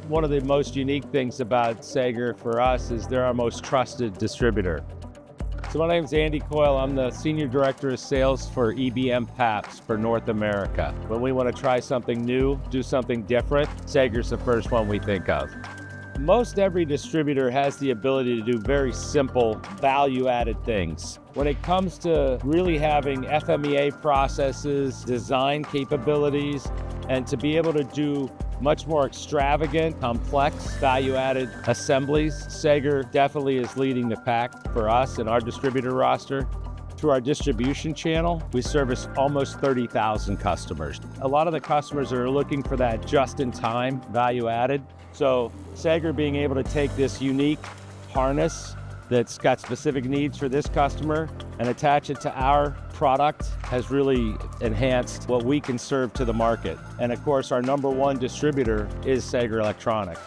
One of the most unique things about Sager for us is they're our most trusted distributor. So my name is Andy Coyle. I'm the Senior Director of Sales for ebm-papst for North America. When we want to try something new, do something different, Sager's the first one we think of. Most every distributor has the ability to do very simple value-added things. When it comes to really having FMEA processes, design capabilities, and to be able to do much more extravagant, complex, value-added assemblies, Sager definitely is leading the pack for us and our distributor roster. Through our distribution channel, we service almost 30,000 customers. A lot of the customers are looking for that just-in-time value-added. So Sager being able to take this unique harness that's got specific needs for this customer and attach it to our product has really enhanced what we can serve to the market. And of course, our #1 distributor is Sager Electronics.